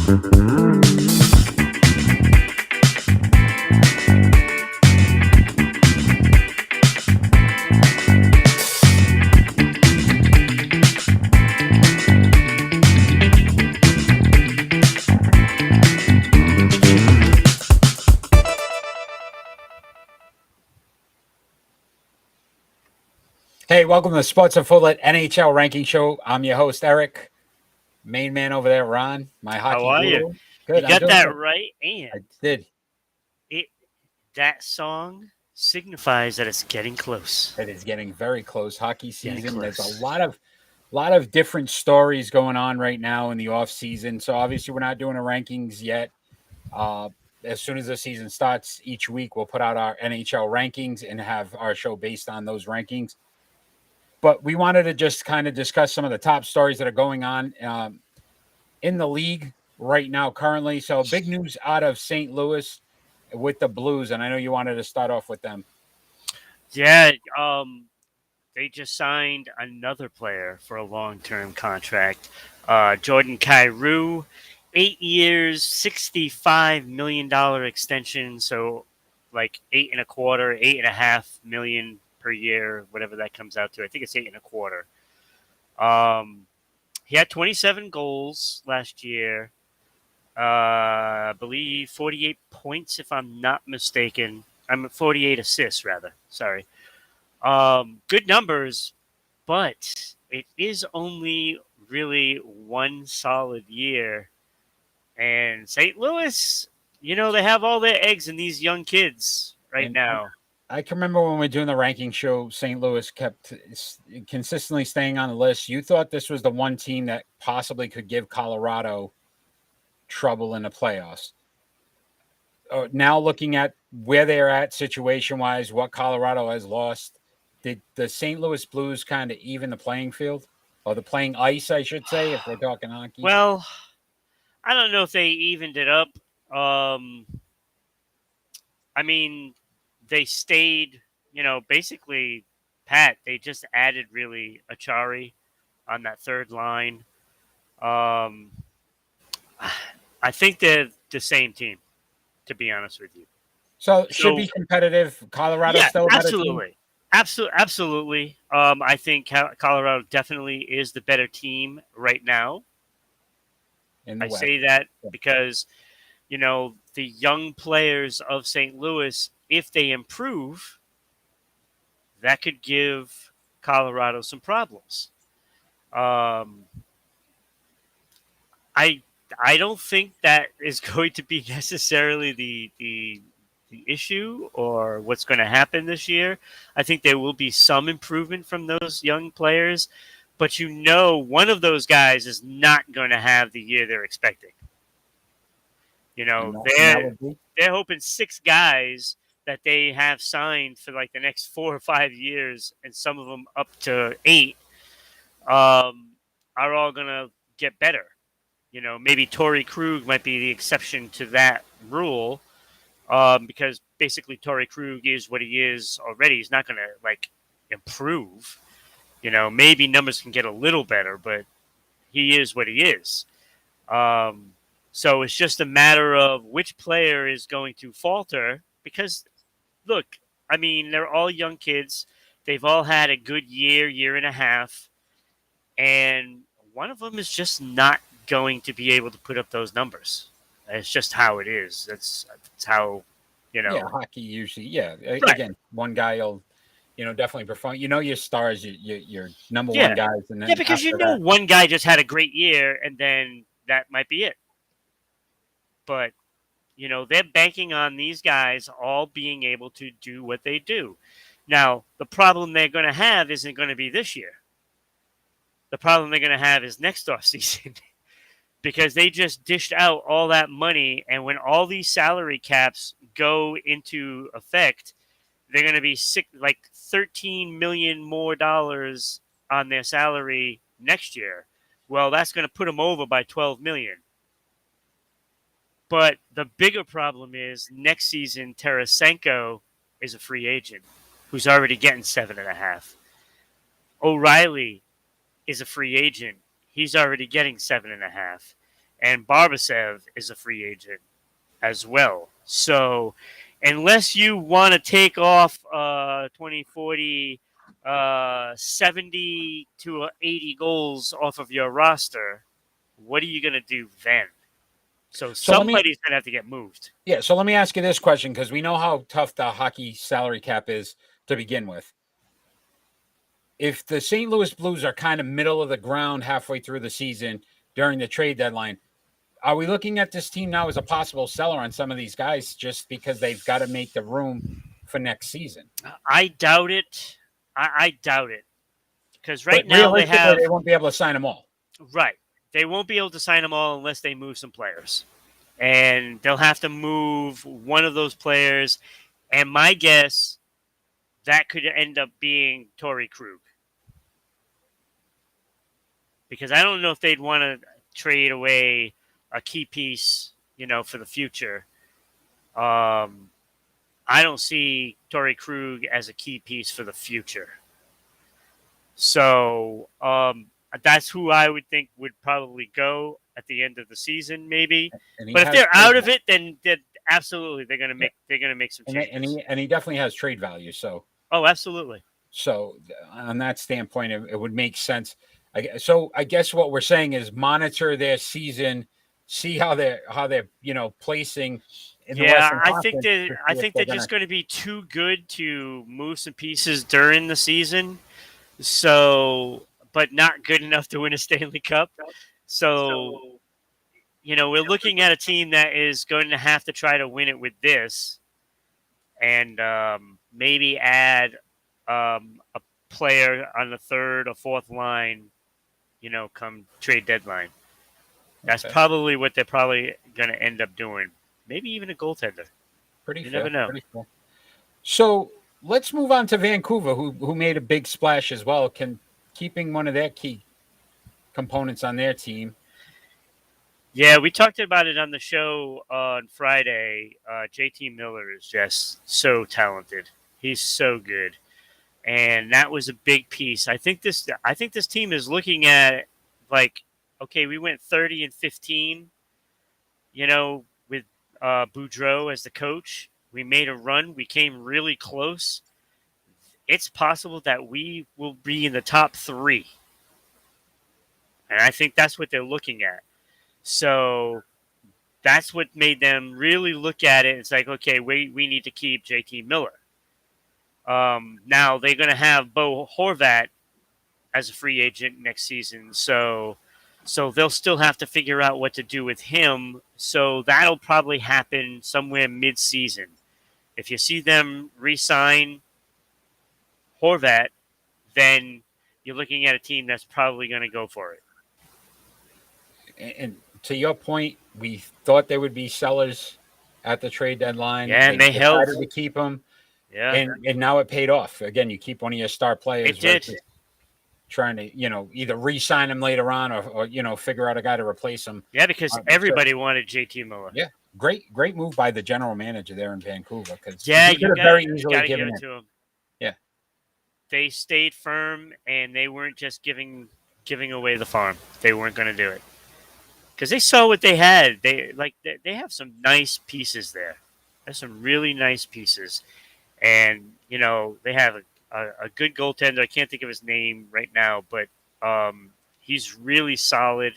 Hey, welcome to the Sports and Full NHL Ranking Show. I'm your host, Eric. Main man over there, Ron, my How hockey are you? guru. You Good, I'm got doing that good. right, I and did. it that song signifies that it's getting close. It is getting very close. Hockey Getting season. There's a close. lot of different stories going on right now in the off season. So obviously, we're not doing a rankings yet. Uh, as soon as the season starts, each week we'll put out our NHL rankings and have our show based on those rankings. But we wanted to just kind of discuss some of the top stories that are going on in the league right now currently. So big news out of St. Louis with the Blues, and I know you wanted to start off with them. Yeah, they just signed another player for a long-term contract. Jordan Kyrou, 8 years, $65 million extension. So, like eight and a quarter, 8.5 million per year, whatever that comes out to. I think it's eight and a quarter. He had 27 goals last year. I believe 48 points, if I'm not mistaken. I'm 48 assists, rather. Sorry. Good numbers, but it is only really one solid year. And St. Louis, they have all their eggs in these young kids right And now. I can remember when we were doing the ranking show, St. Louis kept consistently staying on the list. You thought this was the one team that possibly could give Colorado trouble in the playoffs. Now looking at where they're at situation wise, what Colorado has lost, did the St. Louis Blues kind of even the playing field or the playing ice, I should say, if we're talking hockey? Well, I don't know if they evened it up. Um, I mean, they stayed, basically pat. They just added really Achari on that third line. Um, I think they're the same team, to be honest with you. So it should So be competitive. Colorado's yeah, still a better team absolutely. I think Colorado definitely is the better team right now. in the I West. say that because the young players of St. Louis, if they improve, that could give Colorado some problems. Um, I I don't think that is going to be necessarily the issue or what's going to happen this year. I think there will be some improvement from those young players, but one of those guys is not going to have the year they're expecting. And that would be They're hoping six guys that they have signed for like the next 4 or 5 years, and some of them up to eight, are all going to get better. Maybe Torrey Krug might be the exception to that rule, because basically Torrey Krug is what he is already. He's not going to like improve. Maybe numbers can get a little better, but he is what he is. Um, so it's just a matter of which player is going to falter. Because look, I mean, they're all young kids. They've all had a good year, year and a half, and one of them is just not going to be able to put up those numbers. It's just how it is. That's how, you yeah, know. hockey usually. Yeah, Right. again, one guy will definitely perform. Your stars, your number one Yeah. guys, and Yeah, then because after that, one guy just had a great year, and then that might be it. But they're banking on these guys all being able to do what they do. Now, the problem they're going to have isn't going to be this year. The problem they're going to have is next offseason. Because they just dished out all that money, and when all these salary caps go into effect, they're going to be like 13 million more dollars on their salary next year. Well, that's going to put them over by 12 million. But the bigger problem is next season Tarasenko is a free agent who's already getting 7.5. O'Reilly is a free agent. He's already getting 7.5. and Barbasev is a free agent as well. So unless you want to take off 2040 70 to 80 goals off of your roster, what are you going to do then? So So let me somebody's going to have to get moved. Yeah, so let me ask you this question because we know how tough the hockey salary cap is to begin with. If the St. Louis Blues are kind of middle of the ground halfway through the season during the trade deadline, are we looking at this team now as a possible seller on some of these guys just because they've got to make the room for next season? I doubt it. I doubt it because But right now they realistically, have they won't be able to sign them all. right. They won't be able to sign them all unless they move some players, and they'll have to move one of those players. And my guess that could end up being Torrey Krug because I don't know if they'd want to trade away a key piece, for the future. I don't see Torrey Krug as a key piece for the future. So that's who I would think would probably go at the end of the season, maybe. And he But if has they're trade out of value. it, then absolutely they're gonna make some And, changes. and he definitely has trade value. Oh, absolutely. So on that standpoint, it would make sense. So I guess what we're saying is monitor their season, see how they're placing in the Yeah, Western I think Conference that to I see if think they're they're gonna. just going to be too good to move some pieces during the season. So, but not good enough to win a Stanley Cup. So, we're looking at a team that is going to have to try to win it with this, and maybe add a player on the third or fourth line. Come trade deadline. That's Okay, probably what they're probably going to end up doing. Maybe even a goaltender. pretty You never fair, know. pretty fair. So let's move on to Vancouver, who made a big splash as well, keeping one of their key components on their team. Yeah, we talked about it on the show on Friday. JT Miller is just so talented. He's so good, and that was a big piece. I think this team is looking at like, okay, we went 30-15. With Boudreau as the coach, we made a run. We came really close. It's possible that we will be in the top three, and I think that's what they're looking at. So that's what made them really look at it. It's like, okay, we need to keep JT Miller. Now they're going to have Bo Horvat as a free agent next season, so they'll still have to figure out what to do with him. So that'll probably happen somewhere mid-season. If you see them re-sign Horvat, then you're looking at a team that's probably going to go for it. And to your point, we thought they would be sellers at the trade deadline. Yeah, They and they held. decided to keep him, Yeah, and now it paid off. Again, you keep one of your star players it did. versus trying to either re-sign him later on or figure out a guy to replace him. Yeah, because So, everybody wanted JT Miller. yeah, great move by the general manager there in Vancouver because Yeah, he could you have got very you easily got to give given it in. to him. Yeah, They stayed firm and they weren't just giving away the farm. They weren't going to do it because they saw what they had. They have some nice pieces there. There's some really nice pieces, and they have a good goaltender. I can't think of his name right now, but he's really solid,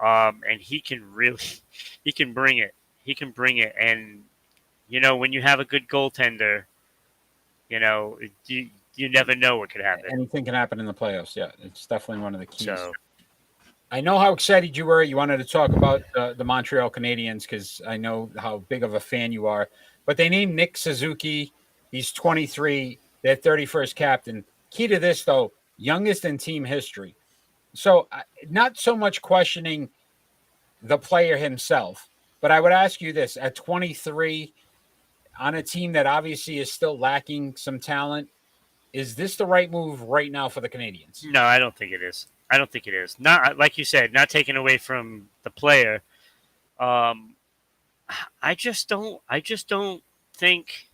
and he can really he can bring it. He can bring it, and when you have a good goaltender, you never know what could happen. anything can happen in the playoffs. Yeah, it's definitely one of the keys. So I know how excited you were. You wanted to talk about the Montreal Canadiens because I know how big of a fan you are. But they named Nick Suzuki. He's 23, their 31st captain. Key to this, though, youngest in team history. So, not so much questioning the player himself, but I would ask you this at 23, on a team that obviously is still lacking some talent, is this the right move right now for the Canadiens? no, I don't think it is. I don't think it is. Not like you said, not taken away from the player. Um, I just don't. I just don't think.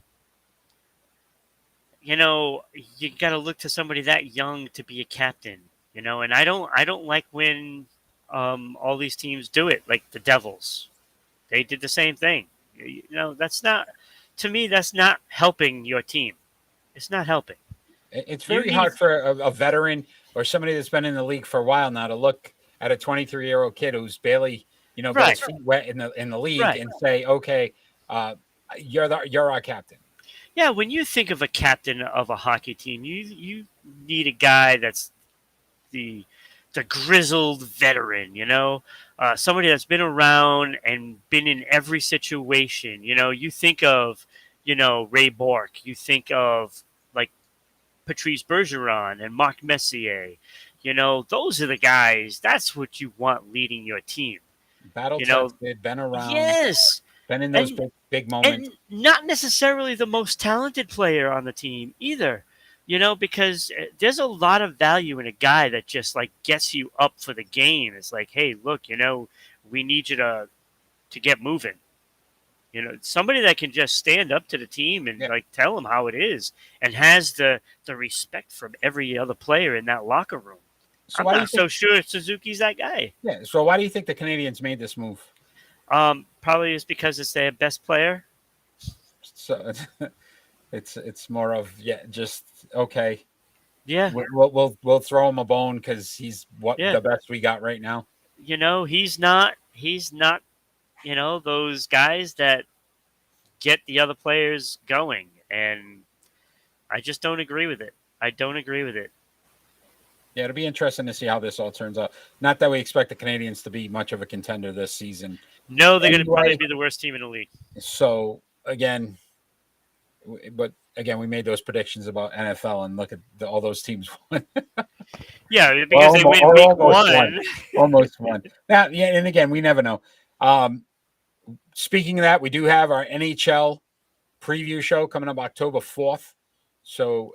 You got to look to somebody that young to be a captain. And I don't. I don't like when All these teams do it, like the Devils. They did the same thing. That's not, to me, that's not helping your team. It's not helping. It's You very need, hard for a veteran or somebody that's been in the league for a while now to look at a 23-year-old kid who's barely, got right, his feet wet in the league right. and say, okay, uh, you're our captain. Yeah, when you think of a captain of a hockey team, you need a guy that's the the grizzled veteran, somebody that's been around and been in every situation. You think of, Ray Bork. You think of like Patrice Bergeron and Marc Messier. Those are the guys. That's what you want leading your team. Battle You know, tested, been around, yes, been in those and big moments. and not necessarily the most talented player on the team either. Because there's a lot of value in a guy that just like gets you up for the game. It's like, hey, look, we need you to get moving. Somebody that can just stand up to the team and Yeah. like tell them how it is, and has the respect from every other player in that locker room. So I'm why do you not so think? sure Suzuki's that guy. Yeah. So why do you think the Canadians made this move? Probably is because it's their best player. So it's more of just okay. Yeah, We'll throw him a bone because he's yeah. the best we got right now. He's not those guys that get the other players going, and I just don't agree with it. I don't agree with it. Yeah, it'll be interesting to see how this all turns out. Not that we expect the Canadians to be much of a contender this season. No, they're going to probably Anyway, be the worst team in the league. so again, we made those predictions about NFL, and look at all those teams won. Yeah, because they win Or week almost won. one. Almost won. Now, yeah, and again, we never know. Speaking of that, we do have our NHL preview show coming up October 4th. So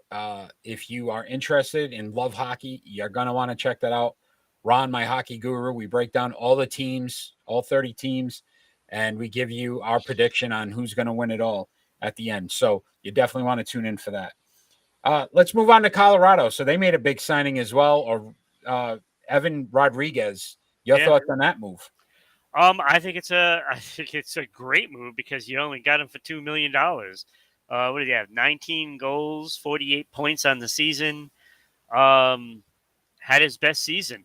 if you are interested and love hockey, you're going to want to check that out. Ron, my hockey guru, we break down all the teams, all 30 teams, and we give you our prediction on who's going to win it all at the end. So you definitely want to tune in for that. Let's move on to Colorado. So they made a big signing as well, or Evan Rodriguez. Your Yeah. thoughts on that move? I think it's a great move because you only got him for $2 million. What did he have? 19 goals, 48 points on the season. Had his best season,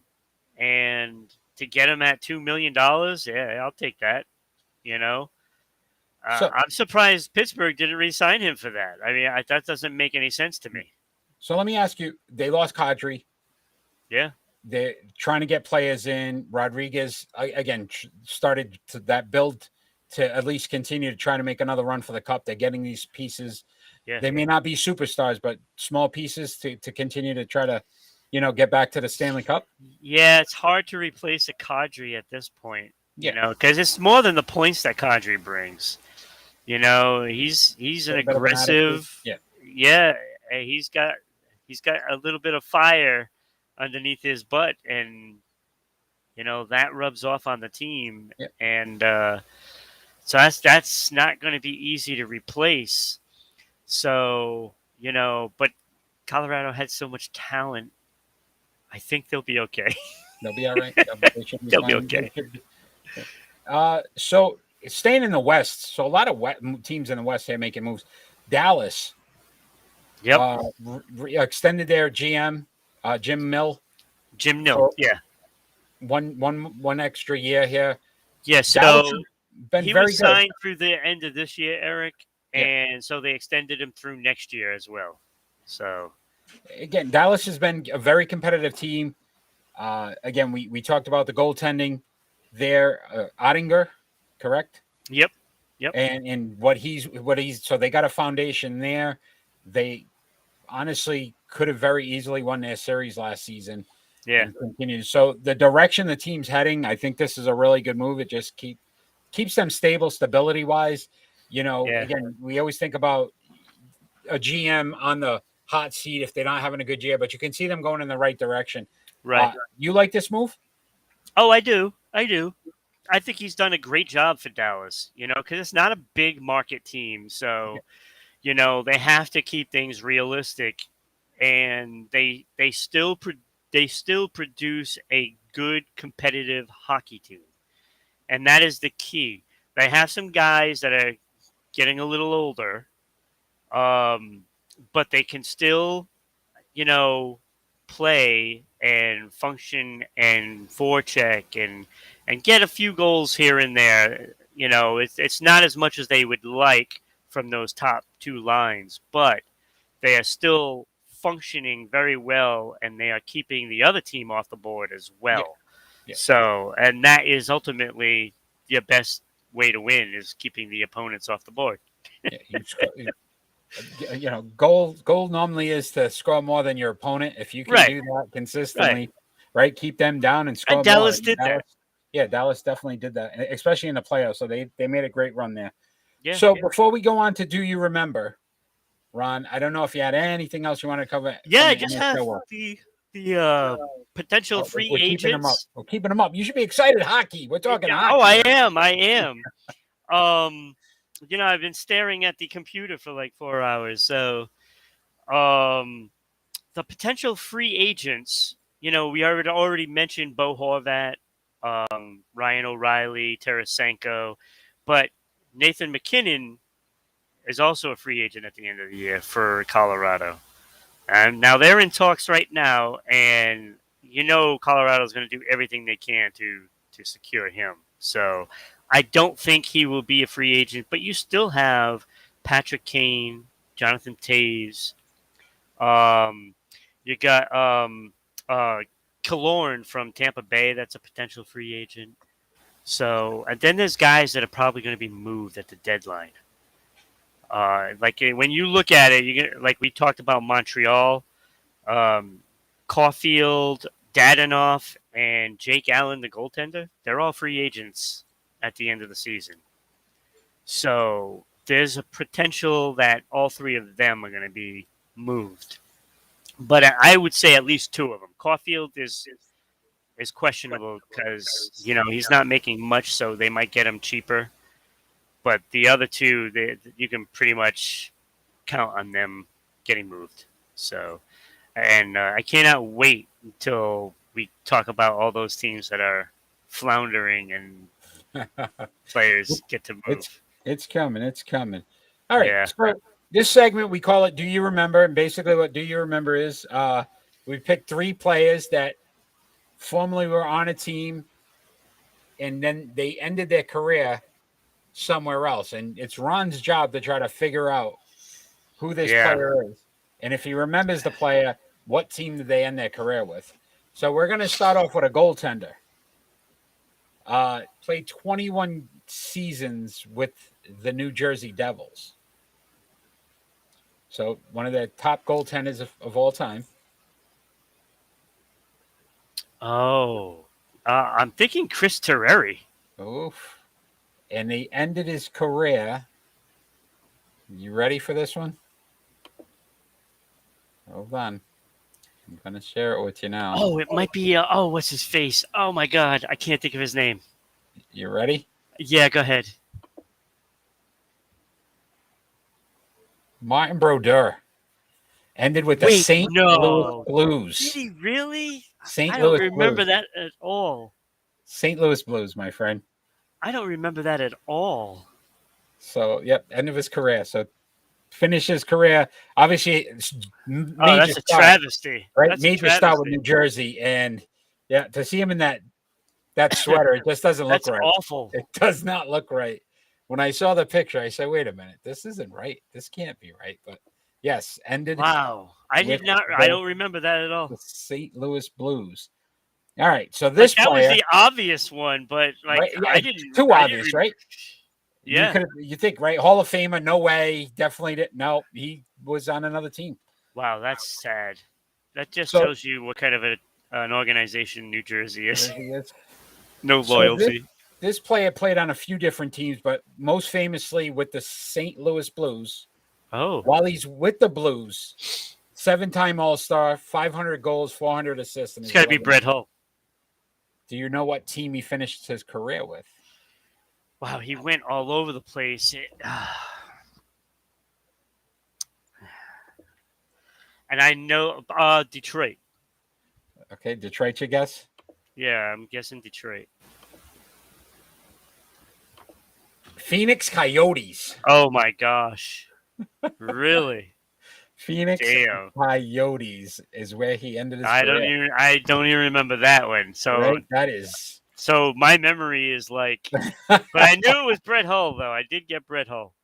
and to get him at $2 million, yeah, I'll take that. You know, So, I'm surprised Pittsburgh didn't re-sign him for that. I mean, that doesn't make any sense to me. so let me ask you: they lost Kadri. Yeah, They're trying to get players in. Rodriguez again started to that build to at least continue to try to make another run for the cup. They're getting these pieces. yeah, They may not be superstars, but small pieces to continue to try to, get back to the Stanley Cup. yeah. It's hard to replace a Kadri at this point. Yeah, Because it's more than the points that Kadri brings. He's an a bit of an attitude. aggressive. Yeah, Yeah, he's got a little bit of fire underneath his butt, and that rubs off on the team, yeah. and so that's not going to be easy to replace. So but Colorado had so much talent. I think they'll be okay. They'll be all right. They should be They'll be fine. okay. So staying in the West, so a lot of teams in the West here making moves. Dallas Yep, extended their GM, Jim Mill, Jim Nil. for Yeah, one extra year here. yeah. Dallas So has been he very was good. signed through the end of this year, Eric, Yeah. and so they extended him through next year as well. So Again, Dallas has been a very competitive team. Again, we talked about the goaltending there. Ottinger, correct? yep, yep, And what he's so they got a foundation there. They honestly could have very easily won their series last season yeah, and continued. So the direction the team's heading, I think this is a really good move. It just keeps them stable, stability wise. yeah. Again, we always think about a GM on the hot seat if they're not having a good year, but you can see them going in the right direction. Right. You like this move? Oh, I do. I do. I think he's done a great job for Dallas, because it's not a big market team. So, they have to keep things realistic, and they still produce a good competitive hockey team. And that is the key. They have some guys that are getting a little older, but they can still, you know, play and function and forecheck and get a few goals here and there. You know, it's not as much as they would like from those top two lines, but they are still functioning very well, and they are keeping the other team off the board as Yeah. well. Yeah. So, and that is ultimately your best way to win is keeping the opponents off the board. Yeah. Goal normally is to score more than your opponent. If you can Right, do that right. consistently, right, keep them down and And score more. Dallas did that. Dallas definitely did that, especially in the playoffs. So they made a great run there. Yeah. So before we go on to Do You Remember, Ron, I don't know if you had anything else you want to cover Yeah, from I the just have NHL world. the potential Oh, free we're keeping them up. agents. We're keeping them up. You should be excited. Hockey. We're talking Oh, hockey I here. am. I am. Um, I've been staring at the computer for like 4 hours. So, um, the potential free agents. We already mentioned Bo Horvat, Ryan O'Reilly, Tarasenko, but Nathan McKinnon is also a free agent at the end of the year for Colorado. And now they're in talks right now, and Colorado's going to do everything they can to secure him. So I don't think he will be a free agent, but you still have Patrick Kane, Jonathan Taves. Um, you got uh, Killorn from Tampa Bay. That's a potential free agent. So, and then there's guys that are probably going to be moved at the deadline. Like when you look at it, like we talked about Montreal, um, Caulfield, Dadanoff, and Jake Allen, the goaltender. They're all free agents at the end of the season. So there's a potential that all three of them are going to be moved. But I would say at least two of them. Caulfield is questionable because he's not making much, so they might get him cheaper. But the other two, you can pretty much count on them getting moved. So, and I cannot wait until we talk about all those teams that are floundering and players get to It's move. it's coming. It's coming. All right. Yeah. So this segment we call it Do You Remember? And basically what Do You Remember is we picked three players that formerly were on a team and then they ended their career somewhere else. And it's Ron's job to try to figure out who this Yeah. player is. And if he remembers the player, what team did they end their career with? So we're going to start off with a goaltender. Played 21 seasons with the New Jersey Devils. So one of the top goaltenders of all time. Oh, I'm thinking Chris Terreri. Oof. And he ended his career. You ready for this one? Hold on. I'm going to share it with you now. Oh, it might be. What's his face? Oh my God, I can't think of his name. You ready? Yeah, go ahead. Martin Brodeur ended with the Wait, St. Louis no. Did Blues. he really? St. I don't Louis remember Blues. that at all. St. Louis Blues, my friend. I don't remember that at all. So, yep, end of his career. So, finish his career. Obviously, Oh, major that's a start, travesty. right? That's a Major start with travesty. New Jersey, and yeah, to see him in that sweater, it just doesn't look That's right. awful. It does not look right. When I saw the picture, I said, "Wait a minute, this isn't right. This can't be right." But yes, ended Wow. I with did not. I the, don't remember that at all. the St. Louis Blues. All right, so Like this that was player, the obvious one, but like right? Yeah, I didn't. too I didn't. obvious, right? Yeah. You think, right? Hall of Famer? No way. Definitely didn't. No, he was on another team. Wow, that's sad. That just So tells you what kind of an organization New Jersey is. there he is. No So loyalty. this player played on a few different teams, but most famously with the St. Louis Blues. Oh, While he's with the Blues, 7-time All-Star, 500 goals, 400 assists. it's got to be Brett Hull. Do you know what team he finished his career with? Wow, he went all over the place. And I know Detroit. Okay, Detroit, you guess? Yeah, I'm guessing Detroit. Phoenix Coyotes. Oh my gosh. Really? Phoenix Damn. Coyotes is where he ended his I career. don't even remember that one. So Right? That is. my memory is like, but I knew it was Brett Hull though. I did get Brett Hull.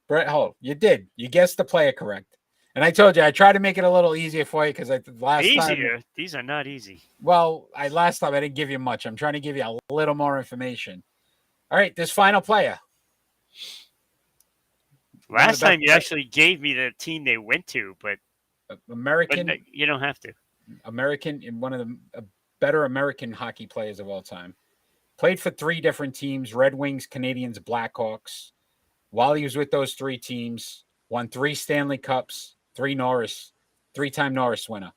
Brett Hull. You did. You guessed the player correct. And I told you I tried to make it a little easier for you because last time. Easier. These are not easy. Well, last time I didn't give you much. I'm trying to give you a little more information. All right, this final player. Last time you actually gave me the team they went to, but American. But you don't have to. American and one of the better American hockey players of all time. Played for 3 different teams: Red Wings, Canadians, Blackhawks. While he was with those 3 teams, won 3 Stanley Cups, 3-time Norris winner.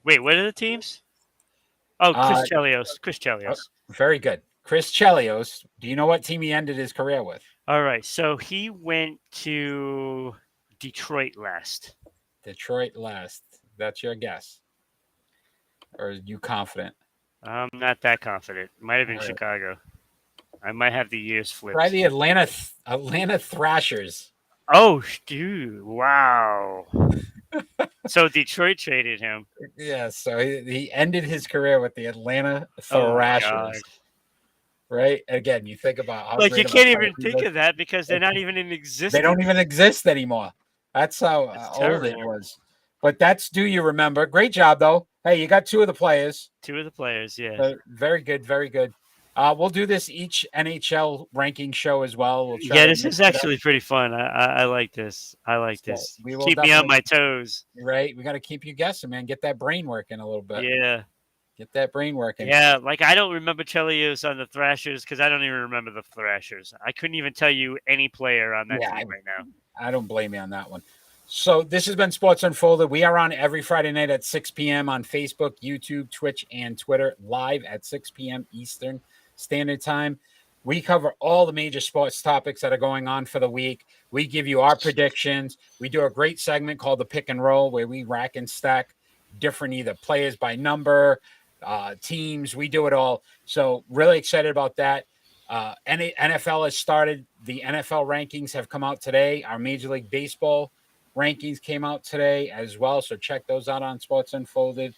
Wait, what are the teams? Oh, Chris Chelios. Chris Chelios. Very good. Chris Chelios. Do you know what team he ended his career with? All right, so he went to Detroit last. Detroit last. That's your guess. Or are you confident? I'm not that confident. Might have been Chicago. I might have the years flipped. Try the Atlanta Thrashers. Oh, dude! Wow. So Detroit traded him. Yeah, so he ended his career with the Atlanta Thrashers. Right? Again, you think about how you can't even think of that because they're not even in existence. They don't even exist anymore. That's how old it was. But that's do you remember? Great job, though. Hey, you got 2 of the players. 2 of the players, yeah. Very good, very good. We'll do this each NHL ranking show as well. This is actually pretty fun. I like this. I like this. Keep me on my toes. Right? We got to keep you guessing, man. Get that brain working a little bit. Yeah. Get that brain working. Yeah, I don't remember Chelios on the Thrashers because I don't even remember the Thrashers. I couldn't even tell you any player on that team right now. I don't blame you on that one. So this has been Sports Unfolded. We are on every Friday night at 6 p.m. on Facebook, YouTube, Twitch, and Twitter, live at 6 p.m. Eastern Standard Time. We cover all the major sports topics that are going on for the week. We give you our predictions. We do a great segment called the Pick and Roll where we rack and stack different either players by number, teams. We do it all. So really excited about that. NFL has started. The NFL rankings have come out today. Our Major League Baseball rankings came out today as well. So check those out on Sports Unfolded.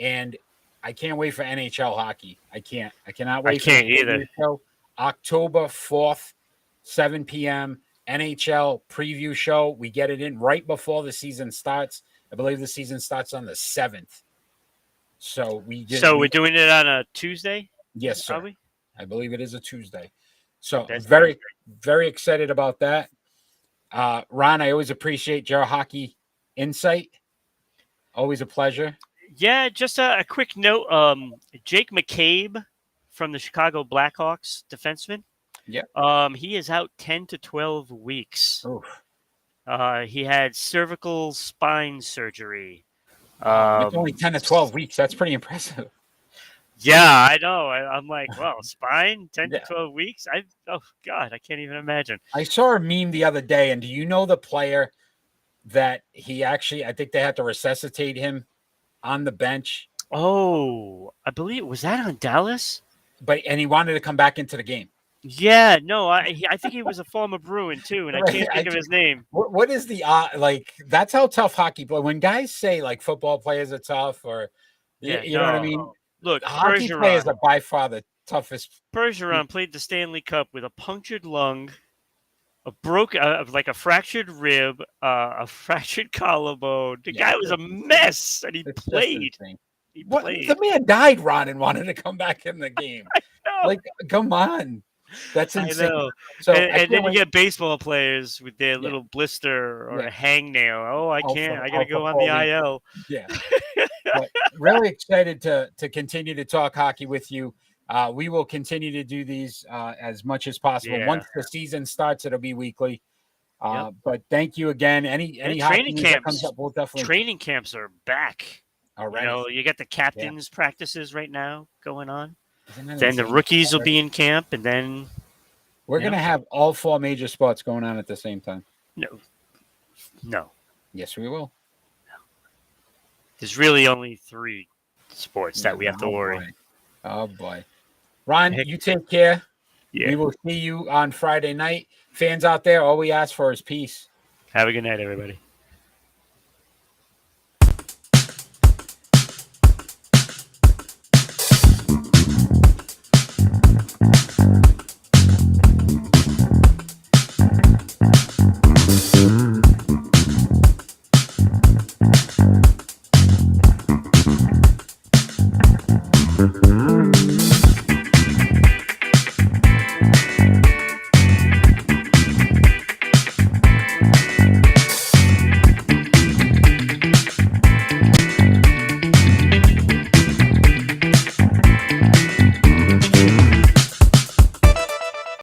And I can't wait for NHL hockey. I cannot wait. I can't either. October 4th, 7 p.m. NHL preview show. We get it in right before the season starts. I believe the season starts on the 7th. So we're doing it on a Tuesday? Yes, sir. Probably? I believe it is a Tuesday. So very, very excited about that. Ron, I always appreciate your hockey insight. Always a pleasure. Yeah, just a quick note. Jake McCabe from the Chicago Blackhawks, defenseman. Yeah. He is out 10 to 12 weeks. Oof. He had cervical spine surgery. That's only 10 to 12 weeks. That's pretty impressive. Yeah, I know. I'm like, well, spine, 10 to 12 weeks? Oh, God, I can't even imagine. I saw a meme the other day, and do you know the player that I think they had to resuscitate him on the bench? Oh, I believe, was that on Dallas? And he wanted to come back into the game. Yeah, no, I think he was a former Bruin, too, and I can't think of his name. What is the, that's how tough hockey plays. When guys say, football players are tough or, you know what I mean? Look, hockey players are by far the toughest. Bergeron played the Stanley Cup with a punctured lung, a fractured rib, a fractured collarbone. The guy was a mess, and he played. The man died, Ron, and wanted to come back in the game. I know. Come on. That's insane. I know. So and then you get baseball players with their little blister or a hangnail. Oh, I can't. I got to go on the IL. Yeah. But really excited to continue to talk hockey with you. We will continue to do these as much as possible. Yeah. Once the season starts, it'll be weekly. But thank you again. Any training camps that comes up, we'll definitely. Training camps are back already. You got the captains' practices right now going on. Then the rookies will be in camp, and then we're going to have all 4 major sports going on at the same time. No. Yes, we will. No. There's really only 3 sports that we have to worry. Boy. Oh boy. Ron, Heck- you take care. Yeah. We will see you on Friday night. Fans out there, all we ask for is peace. Have a good night, everybody.